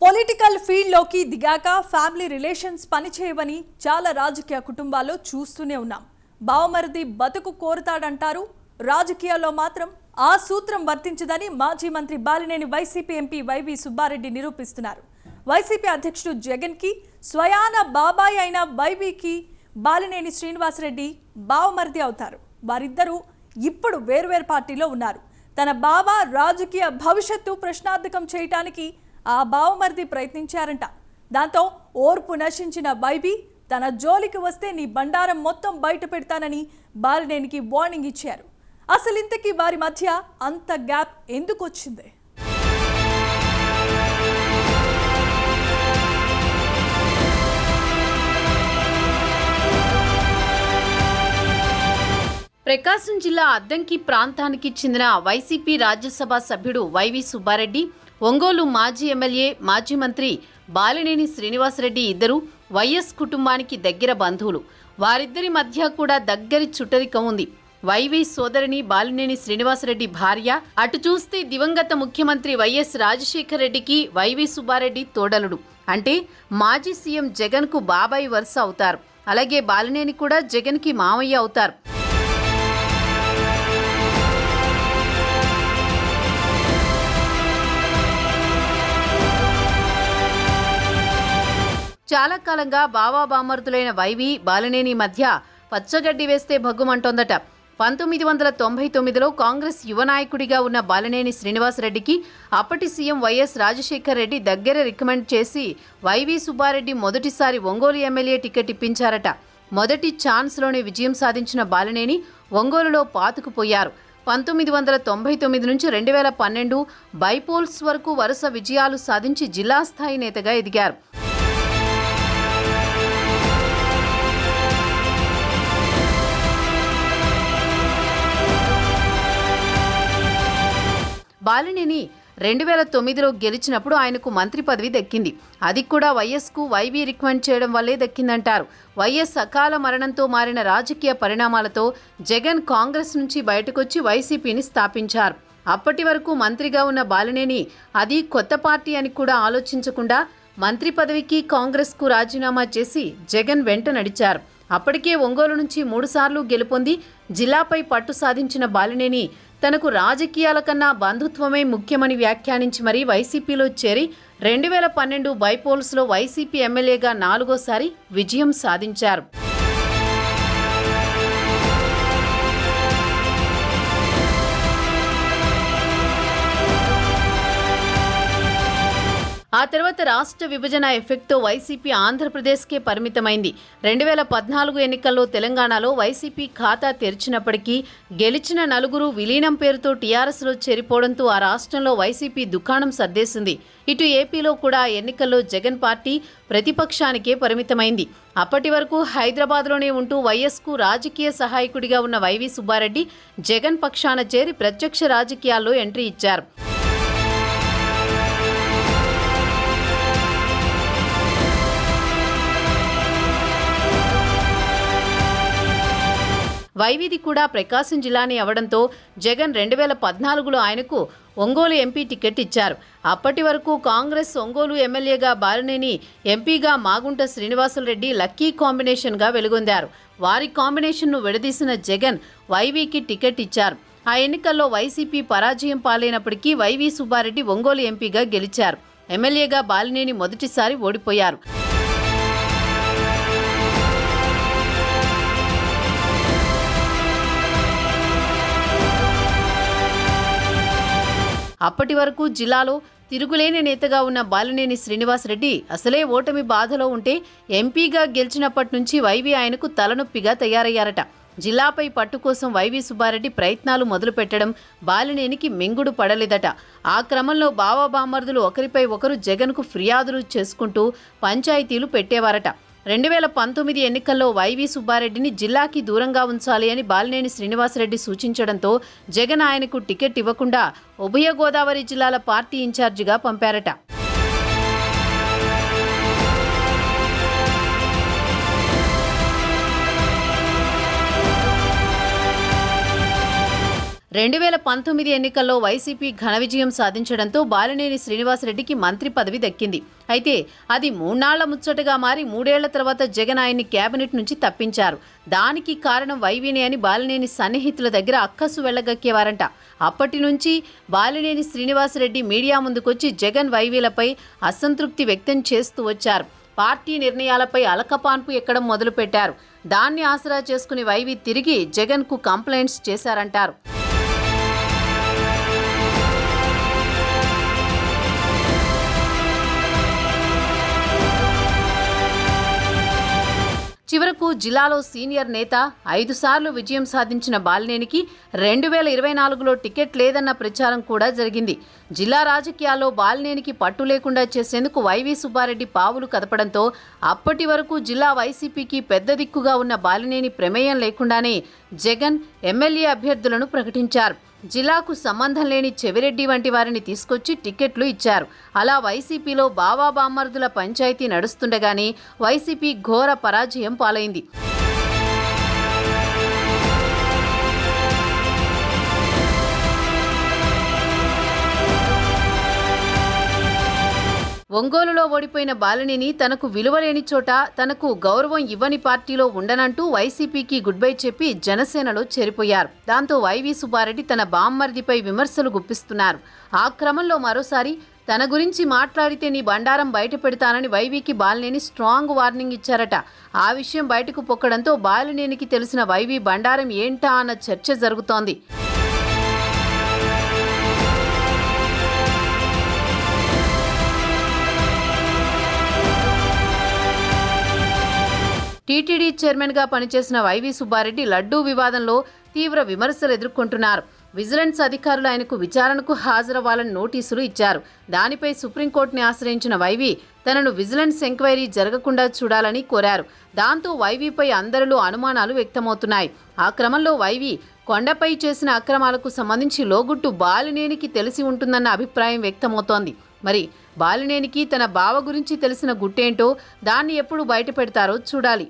Political ఫీల్డ్లోకి దిగాక family relations పనిచేయవని చాలా రాజకీయ కుటుంబాల్లో చూస్తూనే ఉన్నాం. బావమరిది బతుకు కోరుతాడంటారు. రాజకీయాల్లో మాత్రం ఆ సూత్రం వర్తించదని మాజీ మంత్రి Balineni YCP MP YV Subbareddy నిరూపిస్తున్నారు. వైసీపీ అధ్యక్షుడు జగన్ కి స్వయాన బాబాయ్ అయిన వైవికి బాలినేని శ్రీనివాసరెడ్డి బావమరిది అవుతారు. వారిద్దరూ ఇప్పుడు వేర్వేరు పార్టీలో ఉన్నారు. తన బావ రాజకీయ భవిష్యత్తు ప్రశ్నార్థకం చేయటానికి ఆ బావమరిది ప్రయత్నించారంట. దాంతో ఓర్పు నశించిన వైవి తన జోలికి వస్తే నీ బండారం మొత్తం బయట పెడతానని బాలినేనికి వార్నింగ్ ఇచ్చారు. అసలు ఇంతకీ వారి మధ్య అంత గ్యాప్ ఎందుకు వచ్చింది? ప్రకాశం జిల్లా అద్దంకి ప్రాంతానికి చెందిన వైసీపీ రాజ్యసభ సభ్యుడు వైవి సుబ్బారెడ్డి, ఒంగోలు మాజీ ఎమ్మెల్యే మాజీ మంత్రి బాలినేని శ్రీనివాసరెడ్డి ఇద్దరు వైఎస్ కుటుంబానికి దగ్గర బంధువులు. వారిద్దరి మధ్య కూడా దగ్గరి చుట్టరికం ఉంది. వైవి సోదరిని బాలినేని శ్రీనివాసరెడ్డి భార్య. అటు చూస్తే దివంగత ముఖ్యమంత్రి వైఎస్ రాజశేఖర రెడ్డికి వైవి సుబ్బారెడ్డి తోడలుడు. అంటే మాజీ సీఎం జగన్ కు బాబాయ్ వరుస అవుతారు. అలాగే బాలినేని కూడా జగన్ కి మామయ్య అవుతారు. చాలా కాలంగా బావా బామర్దులైన వైవి బాలినేని మధ్య పచ్చగడ్డి వేస్తే భగ్గుమంటోందట. 1999లో కాంగ్రెస్ యువ నాయకుడిగా ఉన్న బాలినేని శ్రీనివాసరెడ్డికి అప్పటి సీఎం వైఎస్ రాజశేఖర రెడ్డి దగ్గర రికమెండ్ చేసి వైవి సుబ్బారెడ్డి మొదటిసారి ఒంగోలు ఎమ్మెల్యే టికెట్ ఇప్పించారట. మొదటి ఛాన్స్లోనే విజయం సాధించిన బాలినేని ఒంగోలులో పాతుకుపోయారు. 1999 నుంచి 2012 బైపోల్స్ వరకు వరుస విజయాలు సాధించి జిల్లా స్థాయి నేతగా ఎదిగారు. బాలినేని 2009లో గెలిచినప్పుడు ఆయనకు మంత్రి పదవి దక్కింది. అది కూడా వైఎస్కు వైవి రికమెండ్ చేయడం వల్లే దక్కిందంటారు. వైఎస్ అకాల మరణంతో మారిన రాజకీయ పరిణామాలతో జగన్ కాంగ్రెస్ నుంచి బయటకొచ్చి వైసీపీని స్థాపించారు. అప్పటి వరకు మంత్రిగా ఉన్న బాలినేని అది కొత్త పార్టీ అని కూడా ఆలోచించకుండా మంత్రి పదవికి కాంగ్రెస్కు రాజీనామా చేసి జగన్ వెంట నడిచారు. అప్పటికే ఒంగోలు నుంచి 3 సార్లు గెలుపొంది జిల్లాపై పట్టు సాధించిన బాలినేని తనకు రాజకీయాల కన్నా బంధుత్వమే ముఖ్యమని వ్యాఖ్యానించి మరీ వైసీపీలో చేరి 2012 బైపోల్స్లో వైసీపీ ఎమ్మెల్యేగా 4వసారి విజయం సాధించారు. ఆ తర్వాత రాష్ట్ర విభజన ఎఫెక్ట్తో వైసీపీ ఆంధ్రప్రదేశ్కే పరిమితమైంది. 2014 ఎన్నికల్లో తెలంగాణలో వైసీపీ ఖాతా తెరిచినప్పటికీ గెలిచిన 4 విలీనం పేరుతో టీఆర్ఎస్లో చేరిపోవడంతో ఆ రాష్ట్రంలో వైసీపీ దుకాణం సర్దేసింది. ఇటు ఏపీలో కూడా ఎన్నికల్లో జగన్ పార్టీ ప్రతిపక్షానికే పరిమితమైంది. అప్పటి వరకు హైదరాబాద్లోనే ఉంటూ వైఎస్కు రాజకీయ సహాయకుడిగా ఉన్న వైవి సుబ్బారెడ్డి జగన్ పక్షాన చేరి ప్రత్యక్ష రాజకీయాల్లో ఎంట్రీ ఇచ్చారు. వైవిది కూడా ప్రకాశం జిల్లాని అవడంతో జగన్ 2014లో ఆయనకు ఒంగోలు ఎంపీ టికెట్ ఇచ్చారు. అప్పటి వరకు కాంగ్రెస్ ఒంగోలు ఎమ్మెల్యేగా బాలినేని, ఎంపీగా మాగుంట శ్రీనివాసరెడ్డి లక్కీ కాంబినేషన్గా వెలుగొందారు. వారి కాంబినేషన్ను విడదీసిన జగన్ వైవికి టికెట్ ఇచ్చారు. ఆ ఎన్నికల్లో వైసీపీ పరాజయం పాలైనప్పటికీ వైవి సుబ్బారెడ్డి ఒంగోలు ఎంపీగా గెలిచారు. ఎమ్మెల్యేగా బాలినేని మొదటిసారి ఓడిపోయారు. అప్పటి వరకు జిల్లాలో తిరుగులేని నేతగా ఉన్న బాలినేని శ్రీనివాసరెడ్డి అసలే ఓటమి బాధలో ఉంటే ఎంపీగా గెలిచినప్పటి నుంచి వైవి ఆయనకు తలనొప్పిగా తయారయ్యారట. జిల్లాపై పట్టు కోసం వైవి సుబ్బారెడ్డి ప్రయత్నాలు మొదలుపెట్టడం బాలినేనికి మింగుడు పడలేదట. ఆ క్రమంలో బావా బామర్దులు ఒకరిపై ఒకరు జగన్కు ఫిర్యాదులు చేసుకుంటూ పంచాయతీలు పెట్టేవారట. 2019 ఎన్నికల్లో వైవి సుబ్బారెడ్డిని జిల్లాకి దూరంగా ఉంచాలి అని బాలినేని శ్రీనివాసరెడ్డి సూచించడంతో జగన్ ఆయనకు టికెట్ ఇవ్వకుండా ఉభయ గోదావరి జిల్లాల పార్టీ ఇన్ఛార్జిగా పంపారట. 2019 2019 ఎన్నికల్లో వైసీపీ ఘన విజయం సాధించడంతో బాలినేని శ్రీనివాసరెడ్డికి మంత్రి పదవి దక్కింది. అయితే అది 3 నాళ్ల ముచ్చటగా మారి 3 ఏళ్ల తర్వాత జగన్ ఆయన్ని కేబినెట్ నుంచి తప్పించారు. దానికి కారణం వైవీనే అని బాలినేని సన్నిహితుల దగ్గర అక్కసు వెళ్లగక్కేవారంట. అప్పటి నుంచి బాలినేని శ్రీనివాసరెడ్డి మీడియా ముందుకొచ్చి జగన్ వైవీలపై అసంతృప్తి వ్యక్తం చేస్తూ వచ్చారు. పార్టీ నిర్ణయాలపై అలకపాన్పు ఎక్కడం మొదలుపెట్టారు. దాన్ని ఆసరా చేసుకుని వైవీ తిరిగి జగన్కు కంప్లైంట్స్ చేశారంటారు. చివరకు జిల్లాలో సీనియర్ నేత 5 సార్లు విజయం సాధించిన బాలినేనికి 2024లో టికెట్ లేదన్న ప్రచారం కూడా జరిగింది. జిల్లా రాజకీయాల్లో బాలినేనికి పట్టు లేకుండా చేసేందుకు వైవీ సుబ్బారెడ్డి పావులు కదపడంతో అప్పటి వరకు జిల్లా వైసీపీకి పెద్ద దిక్కుగా ఉన్న బాలినేని ప్రమేయం లేకుండానే జగన్ ఎమ్మెల్యే అభ్యర్థులను ప్రకటించారు. జిల్లాకు సంబంధం లేని చెవిరెడ్డి వంటి వారిని తీసుకొచ్చి టికెట్లు ఇచ్చారు. అలా వైసీపీలో బావా బామ్మర్దుల పంచాయతీ నడుస్తుండగానే వైసీపీ ఘోర పరాజయం పాలైంది. ఒంగోలులో ఓడిపోయిన బాలినేని తనకు విలువలేని చోట తనకు గౌరవం ఇవ్వని పార్టీలో ఉండనంటూ వైసీపీకి గుడ్ బై చెప్పి జనసేనలో చేరిపోయారు. దాంతో వైవీ సుబ్బారెడ్డి తన బామ్మర్దిపై విమర్శలు గుప్పిస్తున్నారు. ఆ క్రమంలో మరోసారి తన గురించి మాట్లాడితే నీ బండారం బయట పెడతానని వైవీకి బాలినేని స్ట్రాంగ్ వార్నింగ్ ఇచ్చారట. ఆ విషయం బయటకు పొక్కడంతో బాలినేనికి తెలిసిన వైవీ బండారం ఏంటా అన్న చర్చ జరుగుతోంది. టీటీడీ చైర్మన్గా పనిచేసిన వైవీ సుబ్బారెడ్డి లడ్డూ వివాదంలో తీవ్ర విమర్శలు ఎదుర్కొంటున్నారు. విజిలెన్స్ అధికారులు ఆయనకు విచారణకు హాజరవ్వాలని నోటీసులు ఇచ్చారు. దానిపై సుప్రీంకోర్టుని ఆశ్రయించిన వైవీ తనను విజిలెన్స్ ఎంక్వైరీ జరగకుండా చూడాలని కోరారు. దాంతో వైవీపై అందరిలో అనుమానాలు వ్యక్తమవుతున్నాయి. ఆ క్రమంలో వైవీ కొండపై చేసిన అక్రమాలకు సంబంధించి లోగుట్టు బాలినేనికి తెలిసి ఉంటుందన్న అభిప్రాయం వ్యక్తమవుతోంది. మరి బాలినేనికి తన బావ గురించి తెలిసిన గుట్టేంటో దాన్ని ఎప్పుడు బయట పెడతారో చూడాలి.